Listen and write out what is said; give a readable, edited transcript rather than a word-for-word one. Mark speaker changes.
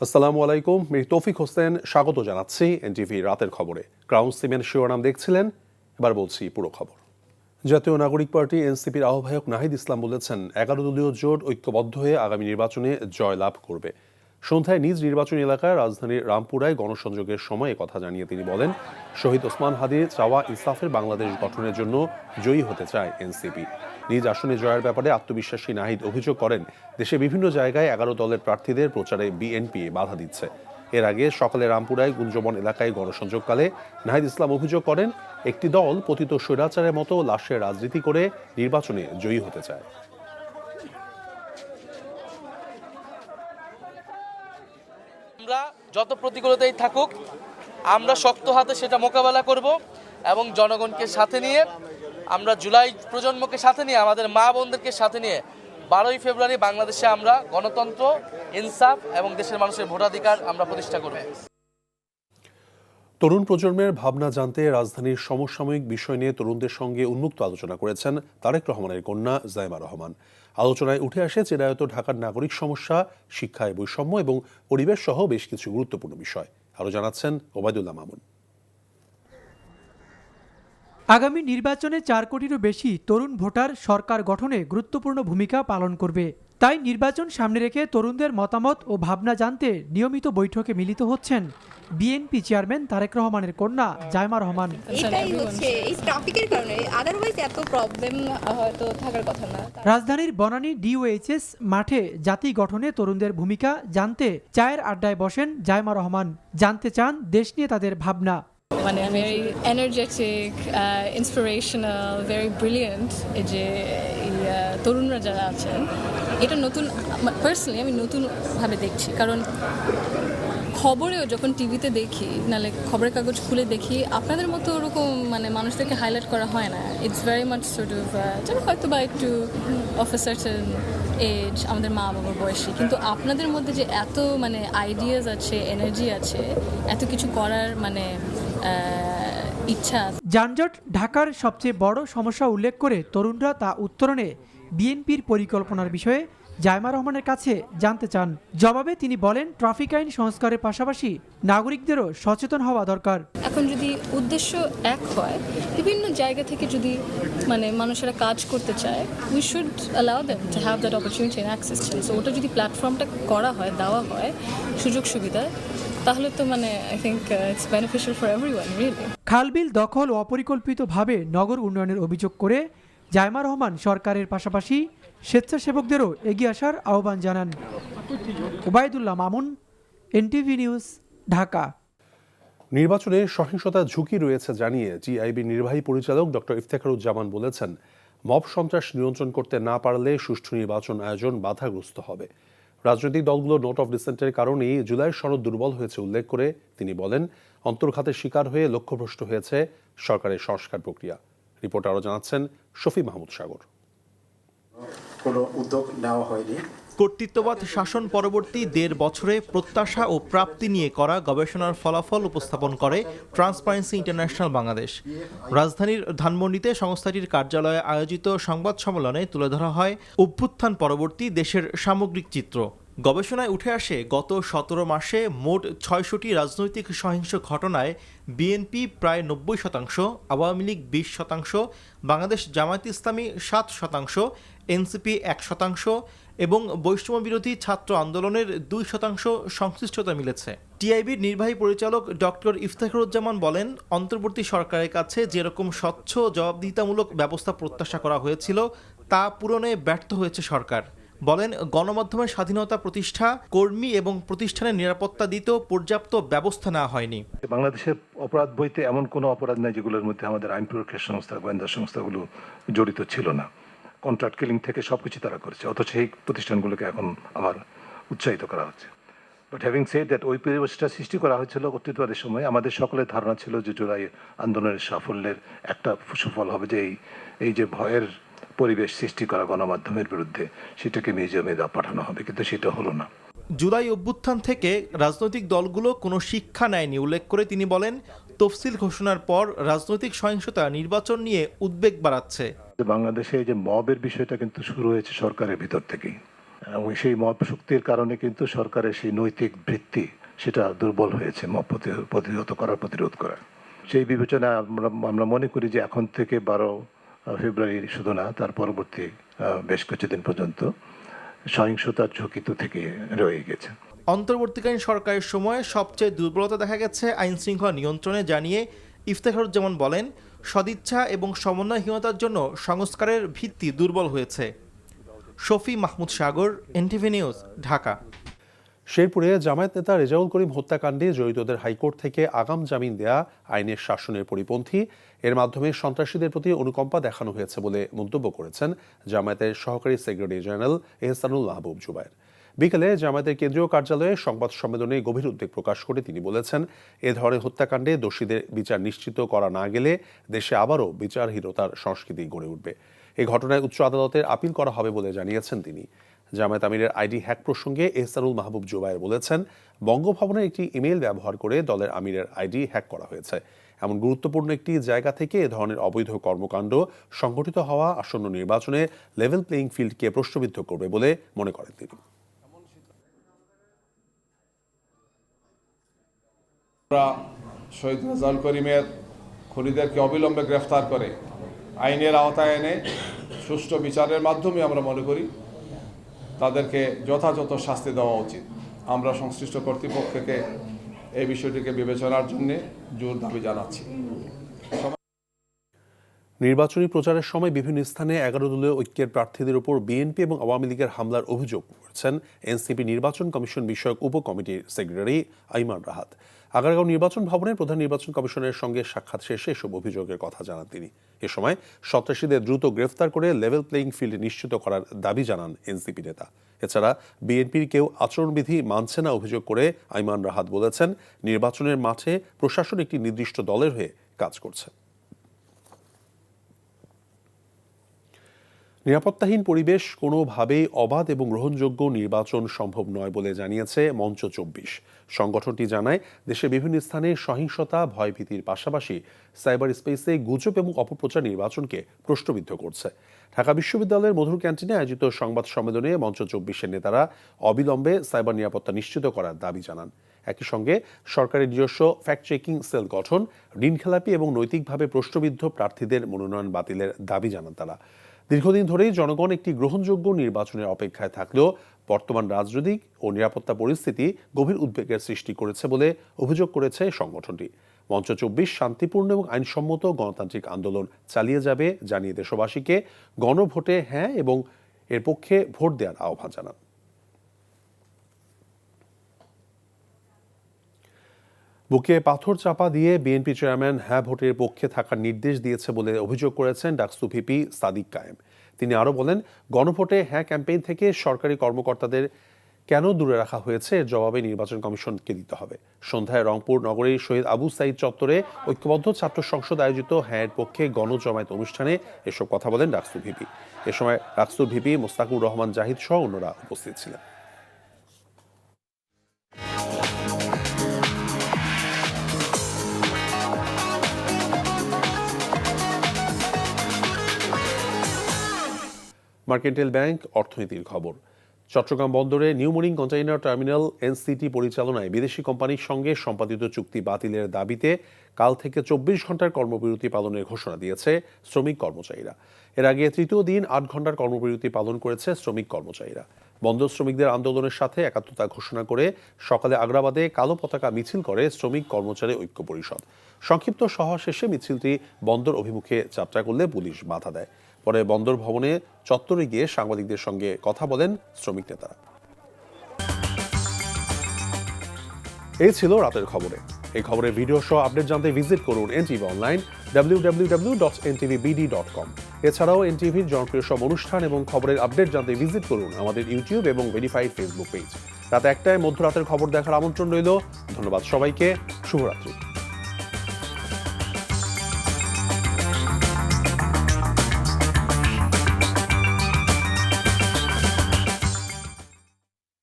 Speaker 1: আসসালামু আলাইকুম, মির তৌফিক হোসেন স্বাগত জানাচ্ছি এনটিভি রাতের খবরে। ক্রাউন সিমেন্ট শিরোনাম দেখছিলেন, এবার বলছি পুরো খবর। জাতীয় নাগরিক পার্টি এনসিপির আহ্বায়ক নাহিদ ইসলাম বলেছেন, 11 দলীয় জোট ঐক্যবদ্ধ হয়ে আগামী নির্বাচনে জয়লাভ করবে। সন্ধ্যায় নিজ নির্বাচনী এলাকায় রাজধানীর রামপুরায় গণসংযোগের সময় কথা জানিয়ে তিনি বলেন, শহীদ ওসমান হাদির চাওয়া ইনসাফের বাংলাদেশ গঠনের জন্য জয়ী হতে চায় এনসিপি। নিজ আসনে জয়ের ব্যাপারে আত্মবিশ্বাসী নাহিদ অভিযোগ করেন, দেশে বিভিন্ন জায়গায় 11 দলের প্রার্থীদের প্রচারে বিএনপি বাধা দিচ্ছে। এর আগে সকালে রামপুরায় গুঞ্জবন এলাকায় গণসংযোগকালে নাহিদ ইসলাম অভিযোগ করেন, একটি দল পতিত স্বৈরাচারের মতো লাশের রাজনীতি করে নির্বাচনে জয়ী হতে চায়।
Speaker 2: আমরা যত প্রতিকূলতাই থাকুক, আমরা শক্ত হাতে সেটা মোকাবেলা করব এবং জনগণকে সাথে নিয়ে, আমরা জুলাই প্রজন্মকে সাথে নিয়ে, আমাদের মা বোনদেরকে সাথে নিয়ে 12ই ফেব্রুয়ারি বাংলাদেশে আমরা গণতন্ত্র, ইনসাফ এবং দেশের মানুষের ভোটাধিকার আমরা প্রতিষ্ঠা করব।
Speaker 1: তরুণ প্রজন্মের ভাবনা জানতে রাজধানীর সমসাময়িক বিষয় নিয়ে তরুণদের সঙ্গে উন্মুক্ত আলোচনা করেছেন তারেক রহমানের কন্যা জাইমা রহমান। আলোচনায় উঠে আসে চিরায়ত ঢাকার নাগরিক সমস্যা, শিক্ষায় বৈষম্য এবং পরিবেশ সহ বেশ কিছু গুরুত্বপূর্ণ বিষয়। আরও জানাচ্ছেন ওবায়দুল্লাহ মামুন।
Speaker 3: আগামী নির্বাচনে 4 কোটিরও বেশি তরুণ ভোটার সরকার গঠনে গুরুত্বপূর্ণ ভূমিকা পালন করবে। তাই নির্বাচন সামনে রেখে তরুণদের মতামত ও ভাবনা জানতে নিয়মিত বৈঠকে মিলিত হচ্ছেন বিএনপি চেয়ারম্যান তারেক রহমানের কন্যা জাইমা রহমান।
Speaker 4: এটাই হচ্ছে এই ট্রাফিকের কারণে, আদারওয়াইজ এত প্রবলেম হয়তো থাকার কথা না।
Speaker 3: রাজধানীর বনানী ডিওএইচএস মাঠে জাতি গঠনে তরুণদের ভূমিকা জানতে চায়ের আড্ডায় বসেন জাইমা রহমান। জানতে চান দেশ নিয়ে তাদের ভাবনা।
Speaker 4: মানে very energetic, inspirational, very brilliant এই যে তরুণরা যারা আছেন, এটা নতুন, পার্সোনালি আমি নতুনভাবে দেখছি। কারণ খবরেও যখন টিভিতে দেখি, নাহলে খবরের কাগজ খুলে দেখি, আপনাদের মতো ওরকম মানে মানুষদেরকে হাইলাইট করা হয় না। It's very much sort of যেন হয়তো বা একটু অফ এ সার্টেন এজ, আমাদের মা বাবার বয়সী, কিন্তু আপনাদের মধ্যে যে এত মানে আইডিয়াস আছে, এনার্জি আছে, এত কিছু করার মানে ইচ্ছা।
Speaker 3: যানজট ঢাকার সবচেয়ে বড় সমস্যা উল্লেখ করে তরুণরা তা উত্তরণে বিএনপির পরিকল্পনার বিষয়ে জাইমা রহমানের কাছে জানতে চান। জবাবে তিনি বলেন, ট্রাফিক আইন সংস্কারের পাশাপাশি নাগরিকদেরও সচেতন হওয়া দরকার।
Speaker 4: এখন যদি উদ্দেশ্য এক হয়, বিভিন্ন জায়গা থেকে যদি মানে মানুষেরা কাজ করতে চায়, we should allow them to have that opportunity and access. So ওটা যদি প্ল্যাটফর্মটা করা হয়, দেওয়া হয় সুযোগ সুবিধা, তাহলে তো মানে I think it's beneficial for everyone really.
Speaker 3: খালবিল দখল ও অপরিকল্পিতভাবে নগর উন্নয়নের অভিযোগ করে জাইমা রহমান সরকারের পাশাপাশি স্বেচ্ছাসেবকদেরও এগিয়ে আসার আহ্বান জানান। Obaidullah Mamun, NTV news, Dhaka.
Speaker 1: নির্বাচনে সহিংসতার ঝুঁকি রয়েছে জানিয়ে টিআইবির নির্বাহী পরিচালক ডক্টর ইফতেখারুজ্জামান বলেছেন, মব সন্ত্রাস নিয়ন্ত্রণ করতে না পারলে সুষ্ঠু নির্বাচন আয়োজন বাধাগ্রস্ত হবে। রাজনৈতিক দলগুলোর নোট অফ ডিসেন্টের কারণেই জুলাইয়ের সনদ দুর্বল হয়েছে উল্লেখ করে তিনি বলেন, অন্তর্ঘাতের শিকার হয়ে লক্ষ্যভ্রষ্ট হয়েছে সরকারের সংস্কার প্রক্রিয়া। রিপোর্ট আরও জানাচ্ছেন শফি মাহমুদ সাগর।
Speaker 5: কোনো উদ্যোগ নেওয়া হয়নি।
Speaker 6: কর্তৃত্ববাদ শাসন পরবর্তী 1.5 বছরে প্রত্যাশা ও প্রাপ্তি নিয়ে করা গবেষণার ফলাফল উপস্থাপন করে ট্রান্সপারেন্সি ইন্টারন্যাশনাল বাংলাদেশ। রাজধানীর ধানমন্ডিতে সংস্থাটির কার্যালয়ে আয়োজিত সংবাদ সম্মেলনে তুলে ধরা হয় অভ্যুত্থান পরবর্তী দেশের সামগ্রিক চিত্র। গবেষণায় উঠে আসে, গত 17 মাসে মোট 600টি রাজনৈতিক সহিংস ঘটনায় বিএনপি প্রায় 90%, আওয়ামী লীগ 20%, বাংলাদেশ জামায়াত ইসলামী 7%, এনসিপি 1% এবং বৈষম্য বিরোধী ছাত্র আন্দোলনের 2% সংশ্লিষ্টতা মিলেছে। টিআইবির নির্বাহী পরিচালক ডক্টর ইফতেখারুজ্জামান বলেন, অন্তর্বর্তী সরকারের কাছে যেরকম স্বচ্ছ জবাবদিহিতামূলক ব্যবস্থা প্রত্যাশা করা হয়েছিল তা পূরণে ব্যর্থ হয়েছে সরকার। বলেন, গণমাধ্যমের স্বাধীনতা প্রতিষ্ঠা, কর্মী এবং প্রতিষ্ঠানের নিরাপত্তা দিতেও পর্যাপ্ত ব্যবস্থা নেওয়া হয়নি।
Speaker 5: বাংলাদেশের অপরাধ বইতে এমন কোনো অপরাধ নাই যেগুলোর মধ্যে আমাদের আইন প্রয়োগের সংস্থা, গোয়েন্দা সংস্থাগুলো জড়িত ছিল না। কন্ট্রাক্ট কিলিং থেকে সবকিছু তারা করেছে, অথচ এই প্রতিষ্ঠানগুলোকে এখন আবার উৎসাহিত করা হচ্ছে। বাট হ্যাভিং সেড দ্যাট, ওই পরিবেশটা সৃষ্টি করা হয়েছিল কর্তৃত্ববাদের সময়। আমাদের সকলের ধারণা ছিল যে জুলাই আন্দোলনের সাফল্যের একটা সুফল হবে যে এই যে ভয়ের পরিবেশ সৃষ্টি করা গণমাধ্যমের বিরুদ্ধে, সেটাকে মিউজিয়ামে পাঠানো হবে, কিন্তু সেটা হলো না।
Speaker 6: জুলাই অভ্যুত্থান থেকে রাজনৈতিক দলগুলো কোনো শিক্ষা নেয়নি উল্লেখ করে তিনি বলেন, তফসিল ঘোষণার পর রাজনৈতিক সহিংসতা নির্বাচন নিয়ে উদ্বেগ বাড়াচ্ছে।
Speaker 5: বাংলাদেশে যে মবের বিষয়টা কিন্তু শুরু হয়েছে সরকারের ভিতর থেকেই। এবং সেই মব শক্তির কারণে কিন্তু সরকারের সেই নৈতিক ভিত্তি সেটা দুর্বল হয়েছে মব প্রতিরোধ করার। সেই বিবেচনা আমরা মনে করি যে এখন থেকে 12 ফেব্রুয়ারি শুধু না, তার পরবর্তী বেশ কিছুদিন পর্যন্ত সহিংসতার ঝুঁকি তো থেকে রয়ে গেছে।
Speaker 6: অন্তর্বর্তীকালীন সরকারের সময় সবচেয়ে দুর্বলতা দেখা গেছে আইন শৃঙ্খলা নিয়ন্ত্রণে জানিয়ে ইফতেখারুজ্জামান বলেন, সদিচ্ছা এবং সমন্বয়হীনতার জন্য সংস্কারের ভিত্তি দুর্বল হয়েছে। শফি মাহমুদ সাগর, এনটিভি নিউজ, ঢাকা।
Speaker 1: শেরপুরে জামায়াত নেতা রেজাউল করিম হত্যাকাণ্ডে জড়িতদের হাইকোর্ট থেকে আগাম জামিন দেয়া আইনের শাসনের পরিপন্থী, এর মাধ্যমে সন্ত্রাসীদের প্রতি অনুকম্পা দেখানো হয়েছে বলে মন্তব্য করেছেন জামায়াতের সহকারী সেক্রেটারি জেনারেল এহসানুল মাহবুব জুবায়ের। বিকেলে জামায়াতের কেন্দ্রীয় কার্যালয়ে সংবাদ সম্মেলনে গভীর উদ্বেগ প্রকাশ করে তিনি বলেছেন, এ ধরনের হত্যাকাণ্ডে দোষীদের বিচার নিশ্চিত করা না গেলে দেশে আবারও বিচারহীনতার সংস্কৃতি গড়ে উঠবে। এই ঘটনায় উচ্চ আদালতের আপিল করা হবে বলে জানিয়েছেন তিনি। জামায়াত আমিরের আইডি হ্যাক প্রসঙ্গে এহসানুল মাহবুব জুবায়ের বলেছেন, বঙ্গভবনের একটি ইমেইল ব্যবহার করে দলের আমিরের আইডি হ্যাক করা হয়েছে। এমন গুরুত্বপূর্ণ একটি জায়গা থেকে এ ধরনের অবৈধ কর্মকাণ্ড সংঘটিত হওয়া আসন্ন নির্বাচনে লেভেল প্লেইং ফিল্ডকে প্রশ্নবিদ্ধ করবে বলে মনে করেন তিনি।
Speaker 7: আমরা শহীদ রেজাউল করিমের খুনিদেরকে অবিলম্বে গ্রেফতার করে আইনের আওতায় এনে সুষ্ঠু বিচারের মাধ্যমে আমরা মনে করি তাদেরকে যথাযথ শাস্তি দেওয়া উচিত। আমরা সংশ্লিষ্ট কর্তৃপক্ষকে এই বিষয়টিকে বিবেচনার জন্য জোর দাবি জানাচ্ছি।
Speaker 1: নির্বাচনী প্রচারের সময় বিভিন্ন স্থানে 11 দলীয় ঐক্যের প্রার্থীদের উপর বিএনপি এবং আওয়ামী লীগের হামলার অভিযোগ করেছেন এনসিপি নির্বাচন কমিশন বিষয়ক উপকমিটির সেক্রেটারি আইমান রাহাত। আগারগাঁও নির্বাচন ভবনের প্রধান নির্বাচন কমিশনের সঙ্গে সাক্ষাৎ শেষে এসব অভিযোগের কথা জানান তিনি। এ সময় সন্ত্রাসীদের দ্রুত গ্রেফতার করে লেভেল প্লেইং ফিল্ড নিশ্চিত করার দাবি জানান এনসিপি নেতা। এছাড়া বিএনপির কেউ আচরণবিধি মানছে না অভিযোগ করে আইমান রাহাত বলেছেন, নির্বাচনের মাঠে প্রশাসন একটি নির্দিষ্ট দলের হয়ে কাজ করছে। নিরাপত্তাহীন পরিবেশ কোনোভাবেই অবাধ এবং গ্রহণযোগ্য নির্বাচন সম্ভব নয় বলে জানিয়েছে মঞ্চ 24। সংগঠনটি জানায়, দেশের বিভিন্ন স্থানে সহিংসতা, ভয়ভীতির পাশাপাশি সাইবার স্পেসে গুজব এবং অপপ্রচার নির্বাচনকে প্রশ্নবিদ্ধ করছে। ঢাকা বিশ্ববিদ্যালয়ের মধুর ক্যান্টিনে আয়োজিত সংবাদ সম্মেলনে মঞ্চ 24-এর নেতারা অবিলম্বে সাইবার নিরাপত্তা নিশ্চিত করার দাবি জানান। একই সঙ্গে সরকারের নিজস্ব ফ্যাক্ট চেকিং সেল গঠন, ঋণখেলাপি এবং নৈতিকভাবে প্রশ্নবিদ্ধ প্রার্থীদের মনোনয়ন বাতিলের দাবি জানান তারা। দীর্ঘদিন ধরেই জনগণ একটি গ্রহণযোগ্য নির্বাচনের অপেক্ষায় থাকলেও বর্তমান রাজনৈতিক ও নিরাপত্তা পরিস্থিতি গভীর উদ্বেগের সৃষ্টি করেছে বলে অভিযোগ করেছে সংগঠনটি। মঞ্চ 24 শান্তিপূর্ণ এবং আইনসম্মত গণতান্ত্রিক আন্দোলন চালিয়ে যাবে জানিয়ে দেশবাসীকে গণভোটে হ্যাঁ এবং এর পক্ষে ভোট দেওয়ার আহ্বান জানান। বুকে পাথর চাপা দিয়ে বিএনপি চেয়ারম্যান হ্যাঁ ভোটের পক্ষে থাকার নির্দেশ দিয়েছে বলে অভিযোগ করেছেন ডাকসু ভিপি সাদিক কায়েম। তিনি আরও বলেন, গণভোটে হ্যাঁ ক্যাম্পেইন থেকে সরকারি কর্মকর্তাদের কেন দূরে রাখা হয়েছে এর জবাবে নির্বাচন কমিশনকে দিতে হবে। সন্ধ্যায় রংপুর নগরীর শহীদ আবু সাইদ চত্বরে ঐক্যবদ্ধ ছাত্র সংসদ আয়োজিত হ্যাঁর পক্ষে গণজমায়েত অনুষ্ঠানে এসব কথা বলেন ডাকসু ভিপি। এ সময় ডাকসু ভিপি মোস্তাকুর রহমান জাহিদ সহ অন্যরা উপস্থিত ছিলেন। মার্কেন্টাইল ব্যাংক অর্থনীতির খবর। চট্টগ্রাম বন্দরে নিউমোরিং কন্টেইনার টার্মিনাল এনসিটি পরিচালনায় বিদেশি কোম্পানির সঙ্গে সম্পাদিত চুক্তি বাতিলের দাবিতে কাল থেকে 24 ঘন্টার কর্মবিরতি পালনের ঘোষণা দিয়েছে শ্রমিক কর্মচারীরা। এর আগে তৃতীয় দিন 8 ঘন্টার কর্মবিরতি পালন করেছে শ্রমিক কর্মচারীরা। বন্দর শ্রমিকদের আন্দোলনের সাথে একাত্মতা ঘোষণা করে সকালে আগ্রাবাদে কালো পতাকা মিছিল করে শ্রমিক কর্মচারী ঐক্য পরিষদ। সংক্ষিপ্ত সভা শেষে মিছিলটি বন্দর অভিমুখে যাত্রা করলে পুলিশ বাধা দেয়। পরে বন্দর ভবনে চত্বরে গিয়ে সাংবাদিকদের সঙ্গে কথা বলেন শ্রমিক নেতারা। এই ছিল রাতের খবরে। এই খবরের ভিডিও সহ আপডেট জানতে ভিজিট করুন এনটিভি অনলাইন www.ntv.bd.com। এছাড়াও এনটিভির জনপ্রিয় সব অনুষ্ঠান এবং খবরের আপডেট জানতে ভিজিট করুন আমাদের ইউটিউব এবং ভেরিফাইড ফেসবুক পেজ। রাত 1টায় মধ্যরাতের খবর দেখার আমন্ত্রণ রইল। ধন্যবাদ সবাইকে। শুভরাত্রি।